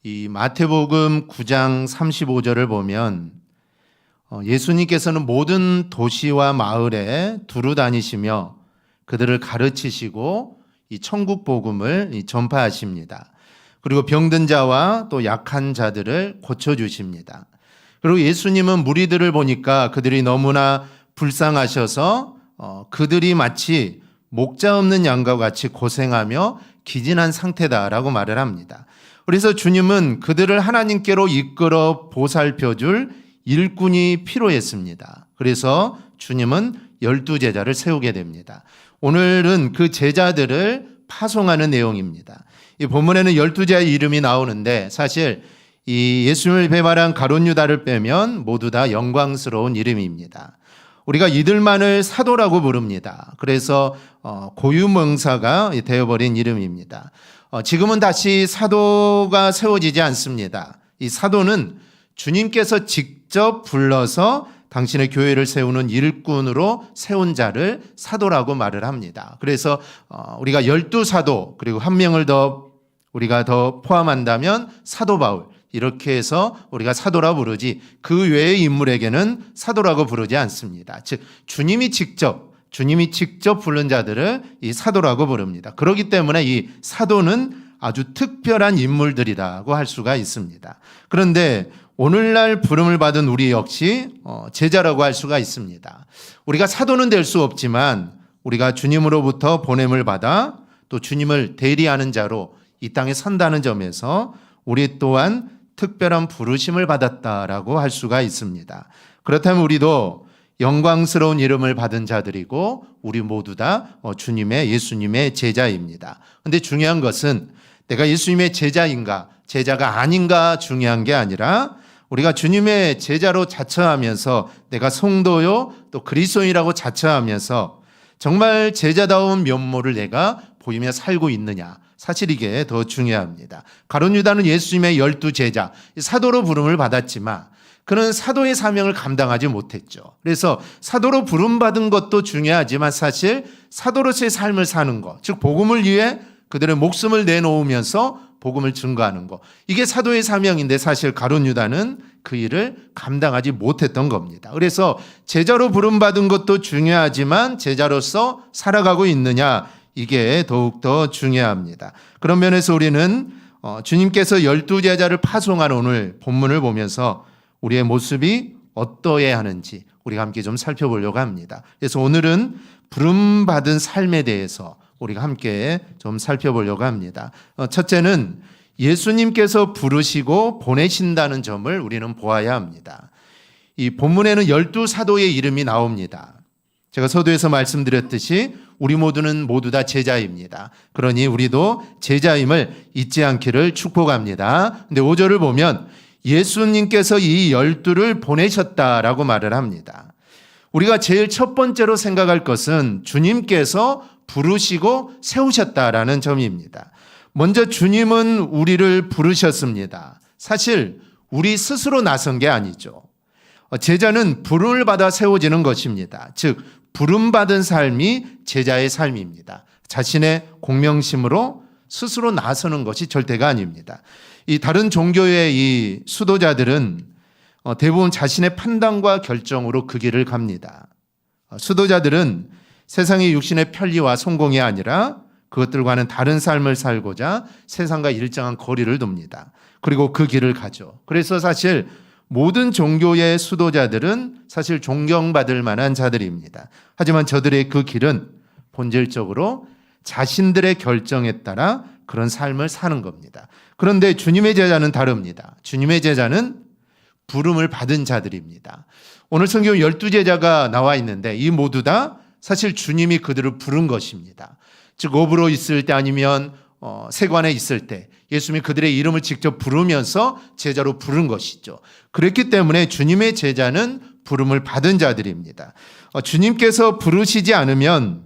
이 마태복음 9장 35절을 보면 예수님께서는 모든 도시와 마을에 두루 다니시며 그들을 가르치시고 이 천국 복음을 전파하십니다. 그리고 병든 자와 또 약한 자들을 고쳐주십니다. 그리고 예수님은 무리들을 보니까 그들이 너무나 불쌍하셔서 그들이 마치 목자 없는 양과 같이 고생하며 기진한 상태다라고 말을 합니다. 그래서 주님은 그들을 하나님께로 이끌어 보살펴줄 일꾼이 필요했습니다. 그래서 주님은 12제자를 세우게 됩니다. 오늘은 그 제자들을 파송하는 내용입니다. 이 본문에는 12제자의 이름이 나오는데 사실 이 예수님을 배반한 가룟 유다를 빼면 모두 다 영광스러운 이름입니다. 우리가 이들만을 사도라고 부릅니다. 그래서 고유명사가 되어버린 이름입니다. 지금은 다시 사도가 세워지지 않습니다. 이 사도는 주님께서 직접 불러서 당신의 교회를 세우는 일꾼으로 세운 자를 사도라고 말을 합니다. 그래서 우리가 12사도 그리고 한 명을 우리가 더 포함한다면 사도 바울 이렇게 해서 우리가 사도라 부르지 그 외의 인물에게는 사도라고 부르지 않습니다. 즉 주님이 직접 부른 자들을 이 사도라고 부릅니다. 그렇기 때문에 이 사도는 아주 특별한 인물들이라고 할 수가 있습니다. 그런데 오늘날 부름을 받은 우리 역시 제자라고 할 수가 있습니다. 우리가 사도는 될 수 없지만 우리가 주님으로부터 보냄을 받아 또 주님을 대리하는 자로 이 땅에 산다는 점에서 우리 또한 특별한 부르심을 받았다라고 할 수가 있습니다. 그렇다면 우리도 영광스러운 이름을 받은 자들이고 우리 모두 다 예수님의 제자입니다. 그런데 중요한 것은 내가 예수님의 제자인가 제자가 아닌가 중요한 게 아니라 우리가 주님의 제자로 자처하면서 내가 성도요 또 그리스도인이라고 자처하면서 정말 제자다운 면모를 내가 보이며 살고 있느냐, 사실 이게 더 중요합니다. 가룟 유다는 예수님의 12제자 사도로 부름을 받았지만 그는 사도의 사명을 감당하지 못했죠. 그래서 사도로 부름받은 것도 중요하지만 사실 사도로서의 삶을 사는 것, 즉 복음을 위해 그들의 목숨을 내놓으면서 복음을 증거하는 것, 이게 사도의 사명인데 사실 가룟 유다는 그 일을 감당하지 못했던 겁니다. 그래서 제자로 부름받은 것도 중요하지만 제자로서 살아가고 있느냐, 이게 더욱더 중요합니다. 그런 면에서 우리는 주님께서 12제자를 파송한 오늘 본문을 보면서 우리의 모습이 어떠해야 하는지 우리가 함께 좀 살펴보려고 합니다. 그래서 오늘은 부름받은 삶에 대해서 우리가 함께 좀 살펴보려고 합니다. 첫째는 예수님께서 부르시고 보내신다는 점을 우리는 보아야 합니다. 이 본문에는 12사도의 이름이 나옵니다. 제가 서두에서 말씀드렸듯이 우리 모두는 모두 다 제자입니다. 그러니 우리도 제자임을 잊지 않기를 축복합니다. 근데 5절을 보면 예수님께서 이 12를 보내셨다라고 말을 합니다. 우리가 제일 첫 번째로 생각할 것은 주님께서 부르시고 세우셨다라는 점입니다. 먼저 주님은 우리를 부르셨습니다. 사실 우리 스스로 나선 게 아니죠. 제자는 부름을 받아 세워지는 것입니다. 즉 부름받은 삶이 제자의 삶입니다. 자신의 공명심으로 스스로 나서는 것이 절대가 아닙니다. 이 다른 종교의 이 수도자들은 대부분 자신의 판단과 결정으로 그 길을 갑니다. 수도자들은 세상의 육신의 편리와 성공이 아니라 그것들과는 다른 삶을 살고자 세상과 일정한 거리를 둡니다. 그리고 그 길을 가죠. 그래서 사실 모든 종교의 수도자들은 사실 존경받을 만한 자들입니다. 하지만 저들의 그 길은 본질적으로 자신들의 결정에 따라 그런 삶을 사는 겁니다. 그런데 주님의 제자는 다릅니다. 주님의 제자는 부름을 받은 자들입니다. 오늘 성경 12제자가 나와 있는데 이 모두 다 사실 주님이 그들을 부른 것입니다. 즉 읍으로 있을 때 아니면 세관에 있을 때 예수님이 그들의 이름을 직접 부르면서 제자로 부른 것이죠. 그렇기 때문에 주님의 제자는 부름을 받은 자들입니다. 주님께서 부르시지 않으면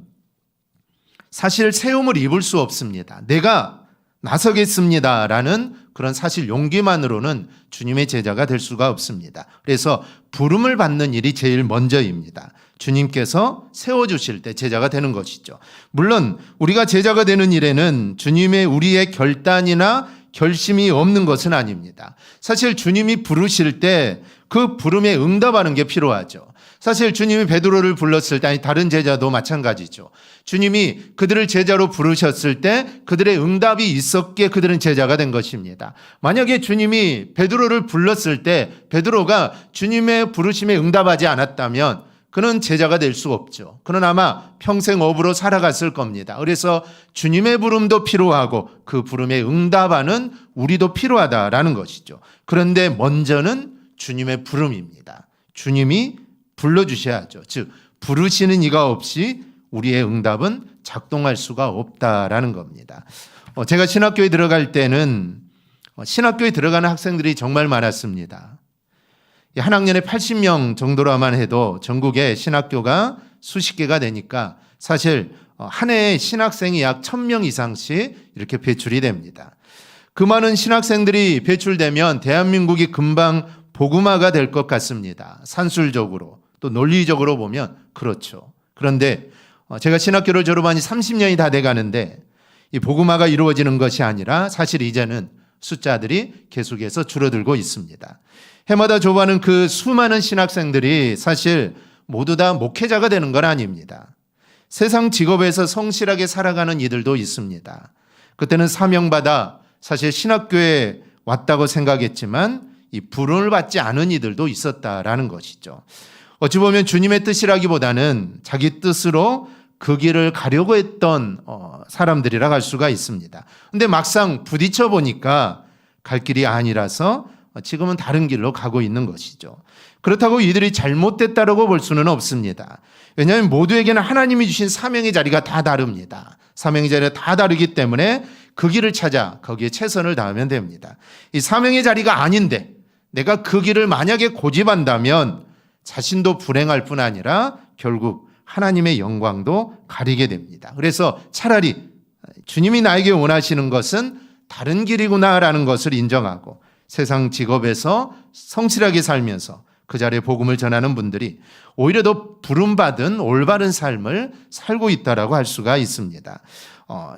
사실 세움을 입을 수 없습니다. 내가 나서겠습니다라는 그런 사실 용기만으로는 주님의 제자가 될 수가 없습니다. 그래서 부름을 받는 일이 제일 먼저입니다. 주님께서 세워주실 때 제자가 되는 것이죠. 물론 우리가 제자가 되는 일에는 주님의 우리의 결단이나 결심이 없는 것은 아닙니다. 사실 주님이 부르실 때 그 부름에 응답하는 게 필요하죠. 사실 주님이 베드로를 불렀을 때, 아니 다른 제자도 마찬가지죠. 주님이 그들을 제자로 부르셨을 때 그들의 응답이 있었기에 그들은 제자가 된 것입니다. 만약에 주님이 베드로를 불렀을 때 베드로가 주님의 부르심에 응답하지 않았다면 그는 제자가 될 수 없죠. 그는 아마 평생 업으로 살아갔을 겁니다. 그래서 주님의 부름도 필요하고 그 부름에 응답하는 우리도 필요하다라는 것이죠. 그런데 먼저는 주님의 부름입니다. 주님이 불러주셔야죠. 즉 부르시는 이가 없이 우리의 응답은 작동할 수가 없다라는 겁니다. 제가 신학교에 들어갈 때는 신학교에 들어가는 학생들이 정말 많았습니다. 한 학년에 80명 정도로만 해도 전국에 신학교가 수십 개가 되니까 사실 한 해에 신학생이 약 1000명 이상씩 이렇게 배출이 됩니다. 그 많은 신학생들이 배출되면 대한민국이 금방 복음화가 될 것 같습니다. 산술적으로 또 논리적으로 보면 그렇죠. 그런데 제가 신학교를 졸업한 지 30년이 다 돼가는데 이 복음화가 이루어지는 것이 아니라 사실 이제는 숫자들이 계속해서 줄어들고 있습니다. 해마다 조반은 그 수많은 신학생들이 사실 모두 다 목회자가 되는 건 아닙니다. 세상 직업에서 성실하게 살아가는 이들도 있습니다. 그때는 사명받아 사실 신학교에 왔다고 생각했지만 이 부름을 받지 않은 이들도 있었다라는 것이죠. 어찌 보면 주님의 뜻이라기보다는 자기 뜻으로 그 길을 가려고 했던 사람들이라 할 수가 있습니다. 그런데 막상 부딪혀 보니까 갈 길이 아니라서 지금은 다른 길로 가고 있는 것이죠. 그렇다고 이들이 잘못됐다라고 볼 수는 없습니다. 왜냐하면 모두에게는 하나님이 주신 사명의 자리가 다 다릅니다. 사명의 자리가 다 다르기 때문에 그 길을 찾아 거기에 최선을 다하면 됩니다. 이 사명의 자리가 아닌데 내가 그 길을 만약에 고집한다면 자신도 불행할 뿐 아니라 결국 하나님의 영광도 가리게 됩니다. 그래서 차라리 주님이 나에게 원하시는 것은 다른 길이구나라는 것을 인정하고 세상 직업에서 성실하게 살면서 그 자리에 복음을 전하는 분들이 오히려 더 부름받은 올바른 삶을 살고 있다라고 할 수가 있습니다.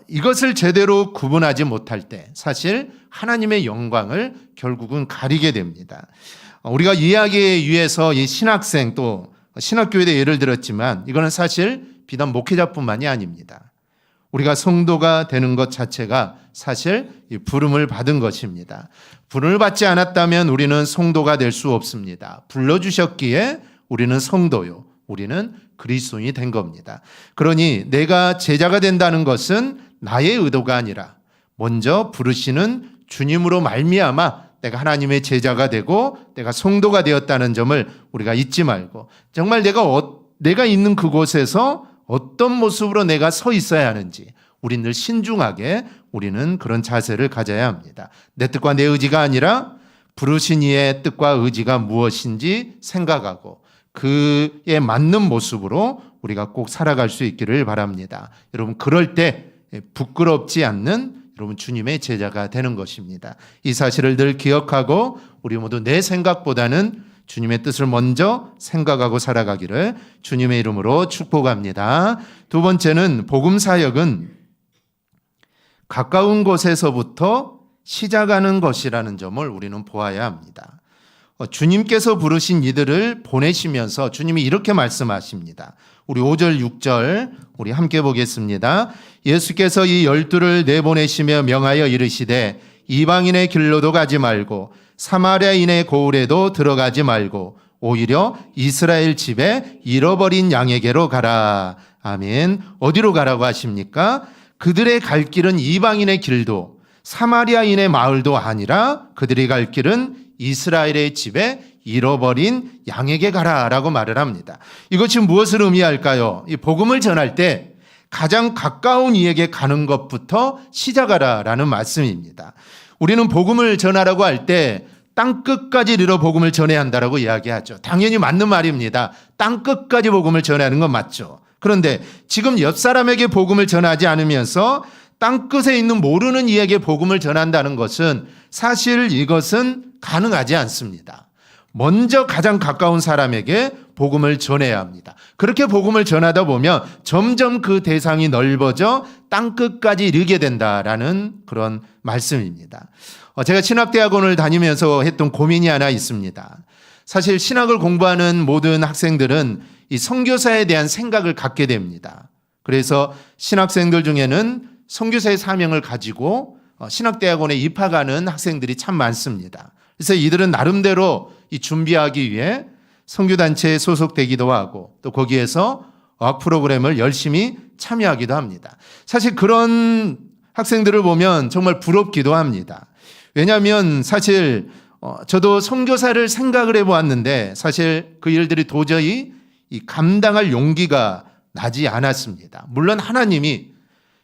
이것을 제대로 구분하지 못할 때 사실 하나님의 영광을 결국은 가리게 됩니다. 우리가 이야기에 위해서 이 신학생 또 신학교에 대해 예를 들었지만 이거는 사실 비단 목회자뿐만이 아닙니다. 우리가 성도가 되는 것 자체가 사실 이 부름을 받은 것입니다. 부름을 받지 않았다면 우리는 성도가 될 수 없습니다. 불러주셨기에 우리는 성도요. 우리는 그리스도인이 된 겁니다. 그러니 내가 제자가 된다는 것은 나의 의도가 아니라 먼저 부르시는 주님으로 말미암아 내가 하나님의 제자가 되고 내가 성도가 되었다는 점을 우리가 잊지 말고 정말 내가 있는 그곳에서 어떤 모습으로 내가 서 있어야 하는지 우리는 늘 신중하게 우리는 그런 자세를 가져야 합니다. 내 뜻과 내 의지가 아니라 부르신 이의 뜻과 의지가 무엇인지 생각하고 그에 맞는 모습으로 우리가 꼭 살아갈 수 있기를 바랍니다. 여러분 그럴 때 부끄럽지 않는 여러분 주님의 제자가 되는 것입니다. 이 사실을 늘 기억하고 우리 모두 내 생각보다는 주님의 뜻을 먼저 생각하고 살아가기를 주님의 이름으로 축복합니다. 두 번째는 복음 사역은 가까운 곳에서부터 시작하는 것이라는 점을 우리는 보아야 합니다. 주님께서 부르신 이들을 보내시면서 주님이 이렇게 말씀하십니다. 우리 5절 6절 우리 함께 보겠습니다. 예수께서 이 12를 내보내시며 명하여 이르시되 이방인의 길로도 가지 말고 사마리아인의 고을에도 들어가지 말고 오히려 이스라엘 집에 잃어버린 양에게로 가라. 아멘. 어디로 가라고 하십니까? 그들의 갈 길은 이방인의 길도 사마리아인의 마을도 아니라 그들이 갈 길은 이스라엘의 집에 잃어버린 양에게 가라라고 말을 합니다. 이것이 무엇을 의미할까요? 이 복음을 전할 때 가장 가까운 이에게 가는 것부터 시작하라라는 말씀입니다. 우리는 복음을 전하라고 할 때 땅끝까지 이르러 복음을 전해야 한다라고 이야기하죠. 당연히 맞는 말입니다. 땅끝까지 복음을 전해야 하는 건 맞죠. 그런데 지금 옆 사람에게 복음을 전하지 않으면서 땅끝에 있는 모르는 이에게 복음을 전한다는 것은 사실 이것은 가능하지 않습니다. 먼저 가장 가까운 사람에게 복음을 전해야 합니다. 그렇게 복음을 전하다 보면 점점 그 대상이 넓어져 땅끝까지 이르게 된다라는 그런 말씀입니다. 제가 신학대학원을 다니면서 했던 고민이 하나 있습니다. 사실 신학을 공부하는 모든 학생들은 이 선교사에 대한 생각을 갖게 됩니다. 그래서 신학생들 중에는 선교사의 사명을 가지고 신학대학원에 입학하는 학생들이 참 많습니다. 그래서 이들은 나름대로 이 준비하기 위해 선교단체에 소속되기도 하고 또 거기에서 어학 프로그램을 열심히 참여하기도 합니다. 사실 그런 학생들을 보면 정말 부럽기도 합니다. 왜냐하면 사실 저도 선교사를 생각을 해보았는데 사실 그 일들이 도저히 이 감당할 용기가 나지 않았습니다. 물론 하나님이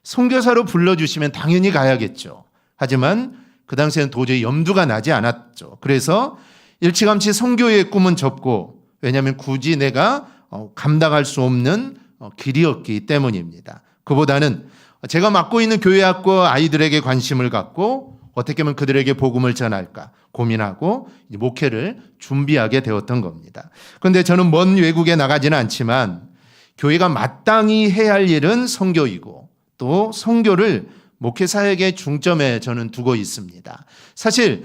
선교사로 불러주시면 당연히 가야겠죠. 하지만 그 당시에는 도저히 염두가 나지 않았죠. 그래서 일찌감치 선교의 꿈은 접고, 왜냐하면 굳이 내가 감당할 수 없는 길이었기 때문입니다. 그보다는 제가 맡고 있는 교회학과 아이들에게 관심을 갖고 어떻게 하면 그들에게 복음을 전할까 고민하고 목회를 준비하게 되었던 겁니다. 그런데 저는 먼 외국에 나가지는 않지만 교회가 마땅히 해야 할 일은 선교이고 또 선교를 목회 사역의 중점에 저는 두고 있습니다. 사실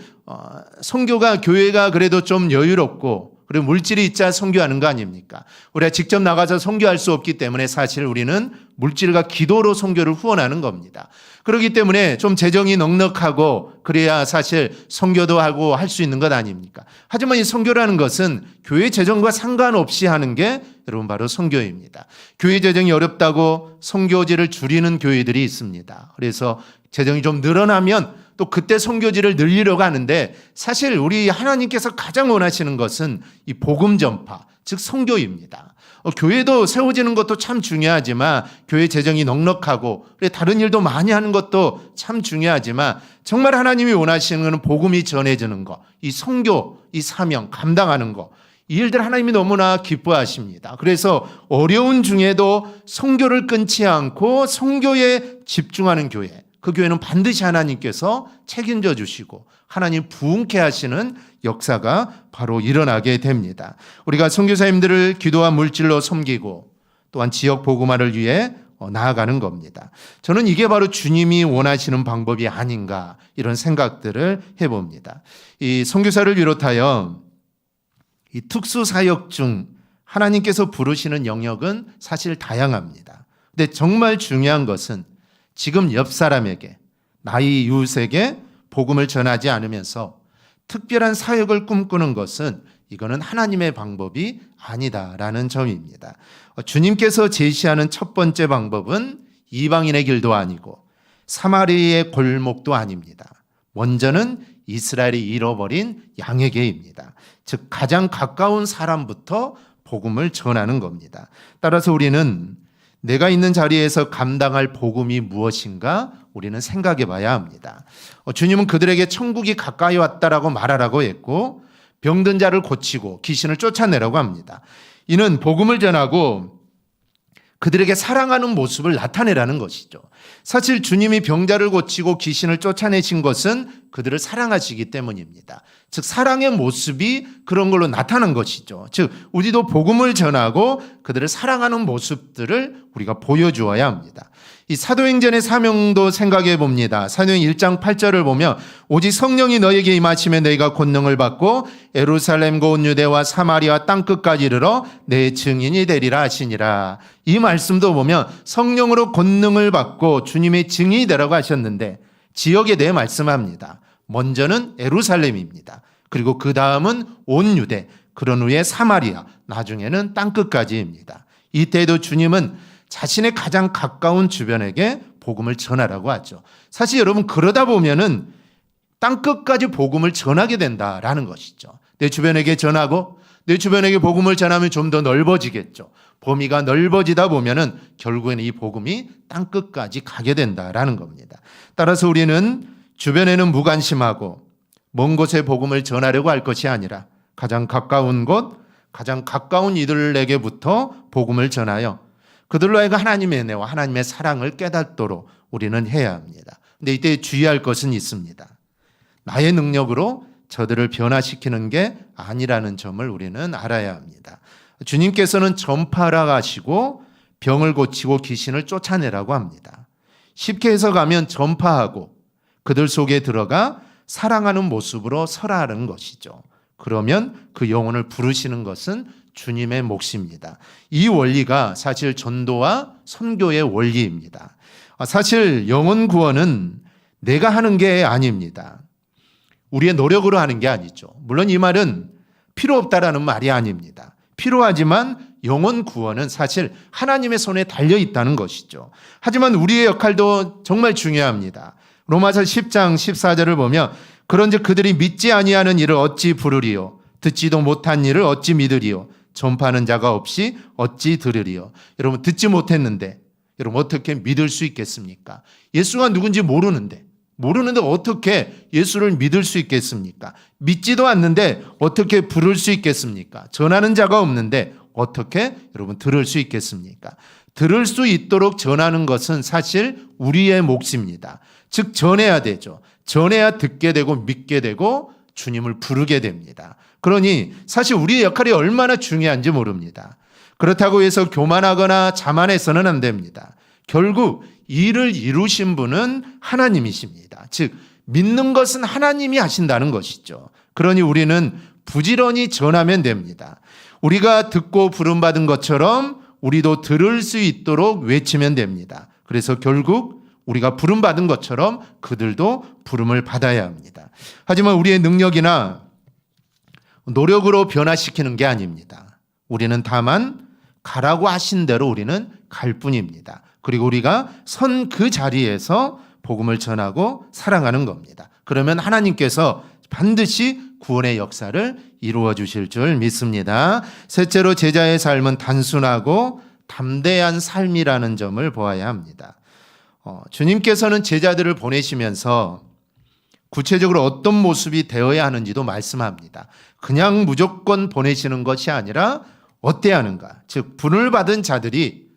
선교가 교회가 그래도 좀 여유롭고 그리고 물질이 있자 선교하는 거 아닙니까? 우리가 직접 나가서 선교할 수 없기 때문에 사실 우리는 물질과 기도로 선교를 후원하는 겁니다. 그렇기 때문에 좀 재정이 넉넉하고 그래야 사실 선교도 하고 할 수 있는 것 아닙니까? 하지만 이 선교라는 것은 교회 재정과 상관없이 하는 게 여러분 바로 선교입니다. 교회 재정이 어렵다고 선교지를 줄이는 교회들이 있습니다. 그래서 재정이 좀 늘어나면 또 그때 선교지를 늘리려고 하는데 사실 우리 하나님께서 가장 원하시는 것은 이 복음 전파, 즉 선교입니다. 교회도 세워지는 것도 참 중요하지만 교회 재정이 넉넉하고 다른 일도 많이 하는 것도 참 중요하지만 정말 하나님이 원하시는 것은 복음이 전해지는 것, 이 선교, 이 사명 감당하는 것, 이 일들 하나님이 너무나 기뻐하십니다. 그래서 어려운 중에도 선교를 끊지 않고 선교에 집중하는 교회, 그 교회는 반드시 하나님께서 책임져 주시고 하나님 부흥케 하시는 역사가 바로 일어나게 됩니다. 우리가 선교사님들을 기도와 물질로 섬기고 또한 지역 복음화를 위해 나아가는 겁니다. 저는 이게 바로 주님이 원하시는 방법이 아닌가 이런 생각들을 해봅니다. 이 선교사를 비롯하여 이 특수사역 중 하나님께서 부르시는 영역은 사실 다양합니다. 근데 정말 중요한 것은 지금 옆 사람에게, 나의 이웃에게 복음을 전하지 않으면서 특별한 사역을 꿈꾸는 것은 이거는 하나님의 방법이 아니다라는 점입니다. 주님께서 제시하는 첫 번째 방법은 이방인의 길도 아니고 사마리아의 골목도 아닙니다. 먼저는 이스라엘이 잃어버린 양에게입니다. 즉 가장 가까운 사람부터 복음을 전하는 겁니다. 따라서 우리는 내가 있는 자리에서 감당할 복음이 무엇인가 우리는 생각해 봐야 합니다. 주님은 그들에게 천국이 가까이 왔다라고 말하라고 했고 병든 자를 고치고 귀신을 쫓아내라고 합니다. 이는 복음을 전하고 그들에게 사랑하는 모습을 나타내라는 것이죠. 사실 주님이 병자를 고치고 귀신을 쫓아내신 것은 그들을 사랑하시기 때문입니다. 즉 사랑의 모습이 그런 걸로 나타난 것이죠. 즉 우리도 복음을 전하고 그들을 사랑하는 모습들을 우리가 보여주어야 합니다. 이 사도행전의 사명도 생각해 봅니다. 사도행 1장 8절을 보면 오직 성령이 너에게 임하시면 너희가 권능을 받고 예루살렘과 온 유대와 사마리아 땅끝까지 이르러 내 증인이 되리라 하시니라. 이 말씀도 보면 성령으로 권능을 받고 주님의 증인이 되라고 하셨는데 지역에 대해 말씀합니다. 먼저는 예루살렘입니다. 그리고 그 다음은 온 유대, 그런 후에 사마리아, 나중에는 땅끝까지입니다. 이때에도 주님은 자신의 가장 가까운 주변에게 복음을 전하라고 하죠. 사실 여러분 그러다 보면은 땅끝까지 복음을 전하게 된다라는 것이죠. 내 주변에게 전하고 내 주변에게 복음을 전하면 좀 더 넓어지겠죠. 범위가 넓어지다 보면은 결국에는 이 복음이 땅끝까지 가게 된다라는 겁니다. 따라서 우리는 주변에는 무관심하고 먼 곳에 복음을 전하려고 할 것이 아니라 가장 가까운 곳, 가장 가까운 이들에게부터 복음을 전하여 그들로 하여금 하나님의 은혜와 하나님의 사랑을 깨닫도록 우리는 해야 합니다. 근데 이때 주의할 것은 있습니다. 나의 능력으로 저들을 변화시키는 게 아니라는 점을 우리는 알아야 합니다. 주님께서는 전파하라 하시고 병을 고치고 귀신을 쫓아내라고 합니다. 쉽게 해석하면 전파하고 그들 속에 들어가 사랑하는 모습으로 설하는 것이죠. 그러면 그 영혼을 부르시는 것은 주님의 몫입니다. 이 원리가 사실 전도와 선교의 원리입니다. 사실 영혼 구원은 내가 하는 게 아닙니다. 우리의 노력으로 하는 게 아니죠. 물론 이 말은 필요 없다라는 말이 아닙니다. 필요하지만 영혼 구원은 사실 하나님의 손에 달려 있다는 것이죠. 하지만 우리의 역할도 정말 중요합니다. 로마서 10장 14절을 보면 그런즉 그들이 믿지 아니하는 일을 어찌 부르리요 듣지도 못한 일을 어찌 믿으리요 전파하는 자가 없이 어찌 들으리요. 여러분 듣지 못했는데 여러분 어떻게 믿을 수 있겠습니까? 예수가 누군지 모르는데 어떻게 예수를 믿을 수 있겠습니까? 믿지도 않는데 어떻게 부를 수 있겠습니까? 전하는 자가 없는데 어떻게 여러분 들을 수 있겠습니까? 들을 수 있도록 전하는 것은 사실 우리의 몫입니다. 즉 전해야 되죠. 전해야 듣게 되고 믿게 되고 주님을 부르게 됩니다. 그러니 사실 우리의 역할이 얼마나 중요한지 모릅니다. 그렇다고 해서 교만하거나 자만해서는 안 됩니다. 결국 일을 이루신 분은 하나님이십니다. 즉 믿는 것은 하나님이 하신다는 것이죠. 그러니 우리는 부지런히 전하면 됩니다. 우리가 듣고 부름받은 것처럼 우리도 들을 수 있도록 외치면 됩니다. 그래서 결국 우리가 부름받은 것처럼 그들도 부름을 받아야 합니다. 하지만 우리의 능력이나 노력으로 변화시키는 게 아닙니다. 우리는 다만 가라고 하신 대로 우리는 갈 뿐입니다. 그리고 우리가 선 그 자리에서 복음을 전하고 사랑하는 겁니다. 그러면 하나님께서 반드시 구원의 역사를 이루어 주실 줄 믿습니다. 셋째로 제자의 삶은 단순하고 담대한 삶이라는 점을 보아야 합니다. 주님께서는 제자들을 보내시면서 구체적으로 어떤 모습이 되어야 하는지도 말씀합니다. 그냥 무조건 보내시는 것이 아니라 어때야 하는가? 즉 분을 받은 자들이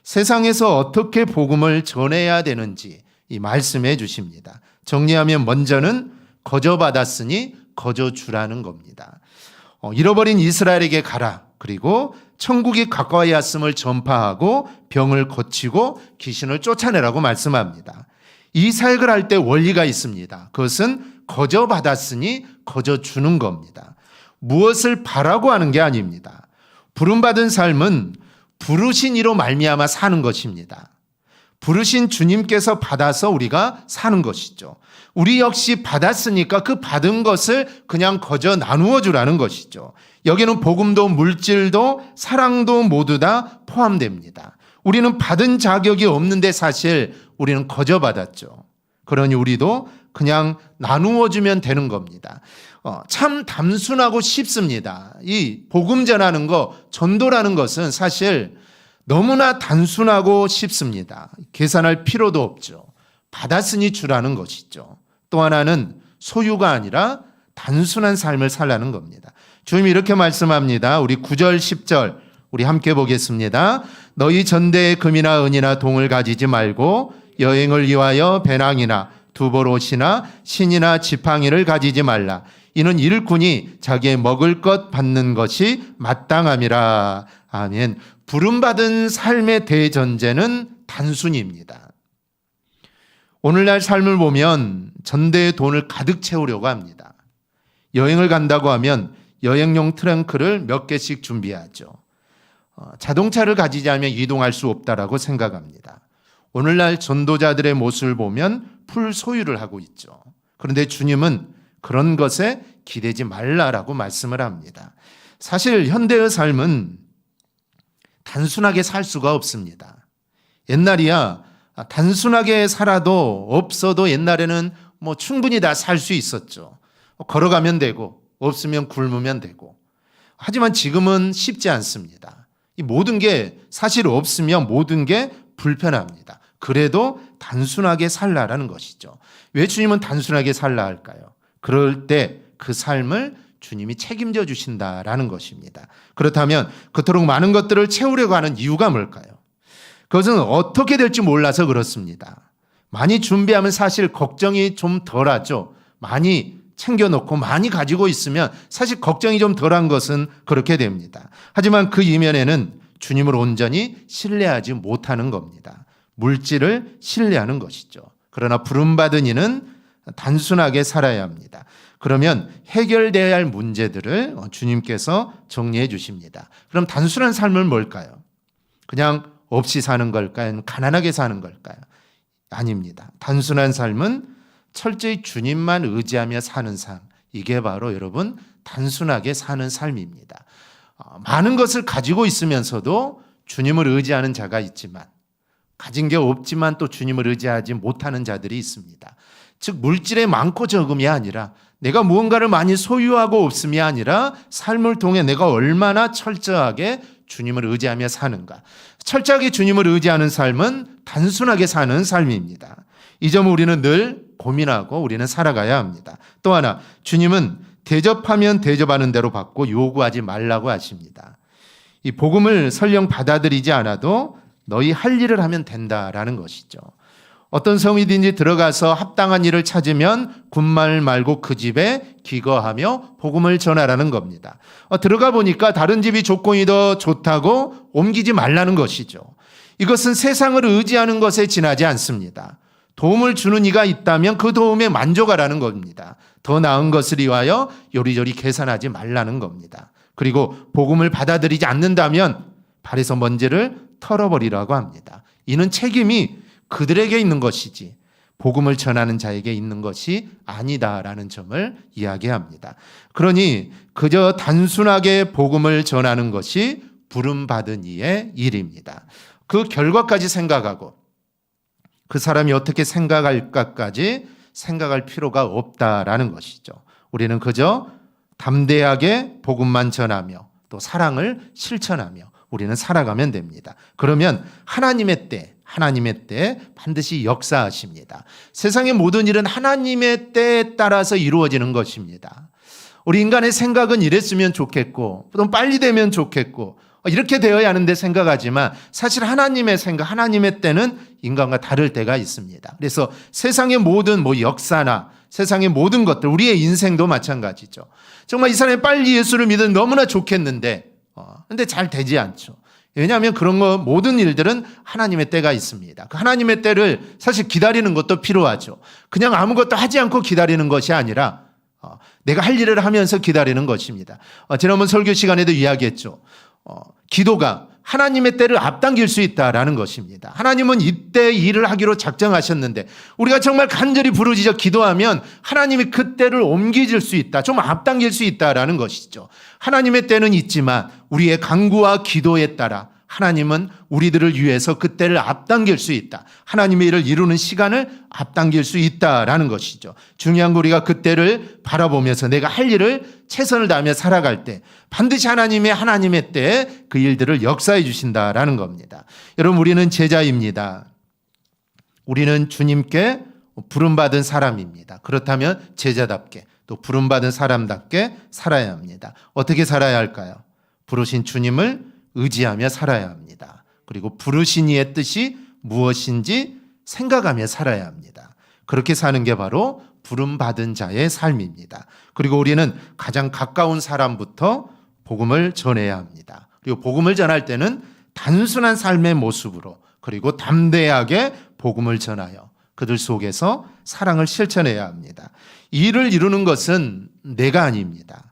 세상에서 어떻게 복음을 전해야 되는지 이 말씀해 주십니다. 정리하면 먼저는 거저 받았으니 거저 주라는 겁니다. 잃어버린 이스라엘에게 가라. 그리고 천국이 가까이 왔음을 전파하고 병을 고치고 귀신을 쫓아내라고 말씀합니다. 이 사역을 할 때 원리가 있습니다. 그것은 거저 받았으니 거저 주는 겁니다. 무엇을 바라고 하는 게 아닙니다. 부름받은 삶은 부르신 이로 말미암아 사는 것입니다. 부르신 주님께서 받아서 우리가 사는 것이죠. 우리 역시 받았으니까 그 받은 것을 그냥 거저 나누어 주라는 것이죠. 여기는 복음도 물질도 사랑도 모두 다 포함됩니다. 우리는 받은 자격이 없는데 사실 우리는 거저 받았죠. 그러니 우리도 그냥 나누어 주면 되는 겁니다. 참 단순하고 쉽습니다. 이 복음 전하는 거, 전도라는 것은 사실 너무나 단순하고 쉽습니다. 계산할 필요도 없죠. 받았으니 주라는 것이죠. 또 하나는 소유가 아니라 단순한 삶을 살라는 겁니다. 주님이 이렇게 말씀합니다. 우리 9절 10절 우리 함께 보겠습니다. 너희 전대에 금이나 은이나 동을 가지지 말고 여행을 위하여 배낭이나 두보롯이나 신이나 지팡이를 가지지 말라. 이는 일꾼이 자기의 먹을 것 받는 것이 마땅함이라. 아멘. 부름받은 삶의 대전제는 단순입니다. 오늘날 삶을 보면 전대의 돈을 가득 채우려고 합니다. 여행을 간다고 하면 여행용 트렁크를 몇 개씩 준비하죠. 자동차를 가지지 않으면 이동할 수 없다라고 생각합니다. 오늘날 전도자들의 모습을 보면 풀 소유를 하고 있죠. 그런데 주님은 그런 것에 기대지 말라라고 말씀을 합니다. 사실 현대의 삶은 단순하게 살 수가 없습니다. 옛날이야 단순하게 살아도 없어도 옛날에는 충분히 다 살 수 있었죠. 걸어가면 되고 없으면 굶으면 되고. 하지만 지금은 쉽지 않습니다. 이 모든 게 사실 없으면 모든 게 불편합니다. 그래도 단순하게 살라라는 것이죠. 왜 주님은 단순하게 살라 할까요? 그럴 때 그 삶을 주님이 책임져 주신다라는 것입니다. 그렇다면 그토록 많은 것들을 채우려고 하는 이유가 뭘까요? 그것은 어떻게 될지 몰라서 그렇습니다. 많이 준비하면 사실 걱정이 좀 덜하죠. 많이 챙겨놓고 많이 가지고 있으면 사실 걱정이 좀 덜한 것은 그렇게 됩니다. 하지만 그 이면에는 주님을 온전히 신뢰하지 못하는 겁니다. 물질을 신뢰하는 것이죠. 그러나 부름받은 이는 단순하게 살아야 합니다. 그러면 해결되어야 할 문제들을 주님께서 정리해 주십니다. 그럼 단순한 삶은 뭘까요? 그냥 없이 사는 걸까요? 가난하게 사는 걸까요? 아닙니다. 단순한 삶은 철저히 주님만 의지하며 사는 삶. 이게 바로 여러분 단순하게 사는 삶입니다. 많은 것을 가지고 있으면서도 주님을 의지하는 자가 있지만 가진 게 없지만 또 주님을 의지하지 못하는 자들이 있습니다. 즉 물질의 많고 적음이 아니라 내가 무언가를 많이 소유하고 없음이 아니라 삶을 통해 내가 얼마나 철저하게 주님을 의지하며 사는가. 철저하게 주님을 의지하는 삶은 단순하게 사는 삶입니다. 이 점을 우리는 늘 고민하고 우리는 살아가야 합니다. 또 하나, 주님은 대접하면 대접하는 대로 받고 요구하지 말라고 하십니다. 이 복음을 설령 받아들이지 않아도 너희 할 일을 하면 된다라는 것이죠. 어떤 성이든지 들어가서 합당한 일을 찾으면 군말 말고 그 집에 기거하며 복음을 전하라는 겁니다. 들어가 보니까 다른 집이 조건이 더 좋다고 옮기지 말라는 것이죠. 이것은 세상을 의지하는 것에 지나지 않습니다. 도움을 주는 이가 있다면 그 도움에 만족하라는 겁니다. 더 나은 것을 위하여 요리조리 계산하지 말라는 겁니다. 그리고 복음을 받아들이지 않는다면 발에서 먼지를 털어버리라고 합니다. 이는 책임이 그들에게 있는 것이지 복음을 전하는 자에게 있는 것이 아니다라는 점을 이야기합니다. 그러니 그저 단순하게 복음을 전하는 것이 부름받은 이의 일입니다. 그 결과까지 생각하고 그 사람이 어떻게 생각할까까지 생각할 필요가 없다라는 것이죠. 우리는 그저 담대하게 복음만 전하며 또 사랑을 실천하며 우리는 살아가면 됩니다. 그러면 하나님의 때 반드시 역사하십니다. 세상의 모든 일은 하나님의 때에 따라서 이루어지는 것입니다. 우리 인간의 생각은 이랬으면 좋겠고 또 빨리 되면 좋겠고 이렇게 되어야 하는데 생각하지만 사실 하나님의 생각, 하나님의 때는 인간과 다를 때가 있습니다. 그래서 세상의 모든 역사나 세상의 모든 것들, 우리의 인생도 마찬가지죠. 정말 이 사람이 빨리 예수를 믿으면 너무나 좋겠는데 근데 잘 되지 않죠. 왜냐하면 그런 모든 일들은 하나님의 때가 있습니다. 그 하나님의 때를 사실 기다리는 것도 필요하죠. 그냥 아무것도 하지 않고 기다리는 것이 아니라 내가 할 일을 하면서 기다리는 것입니다. 지난번 설교 시간에도 이야기했죠. 기도가 하나님의 때를 앞당길 수 있다라는 것입니다. 하나님은 이때 일을 하기로 작정하셨는데 우리가 정말 간절히 부르짖어 기도하면 하나님이 그 때를 옮기질 수 있다, 좀 앞당길 수 있다라는 것이죠. 하나님의 때는 있지만 우리의 간구와 기도에 따라 하나님은 우리들을 위해서 그 때를 앞당길 수 있다. 하나님의 일을 이루는 시간을 앞당길 수 있다라는 것이죠. 중요한 건 우리가 그 때를 바라보면서 내가 할 일을 최선을 다하며 살아갈 때 반드시 하나님의 때에 그 일들을 역사해 주신다라는 겁니다. 여러분, 우리는 제자입니다. 우리는 주님께 부름받은 사람입니다. 그렇다면 제자답게 또 부름받은 사람답게 살아야 합니다. 어떻게 살아야 할까요? 부르신 주님을 의지하며 살아야 합니다. 그리고 부르신 이의 뜻이 무엇인지 생각하며 살아야 합니다. 그렇게 사는 게 바로 부름받은 자의 삶입니다. 그리고 우리는 가장 가까운 사람부터 복음을 전해야 합니다. 그리고 복음을 전할 때는 단순한 삶의 모습으로 그리고 담대하게 복음을 전하여 그들 속에서 사랑을 실천해야 합니다. 이 일을 이루는 것은 내가 아닙니다.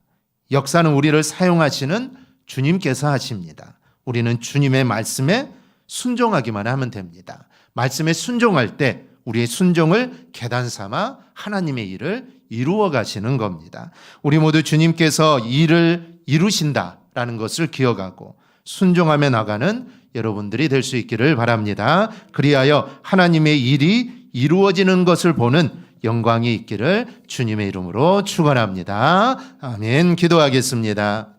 역사는 우리를 사용하시는 주님께서 하십니다. 우리는 주님의 말씀에 순종하기만 하면 됩니다. 말씀에 순종할 때 우리의 순종을 계단 삼아 하나님의 일을 이루어 가시는 겁니다. 우리 모두 주님께서 일을 이루신다라는 것을 기억하고 순종하며 나가는 여러분들이 될 수 있기를 바랍니다. 그리하여 하나님의 일이 이루어지는 것을 보는 영광이 있기를 주님의 이름으로 축원합니다. 아멘. 기도하겠습니다.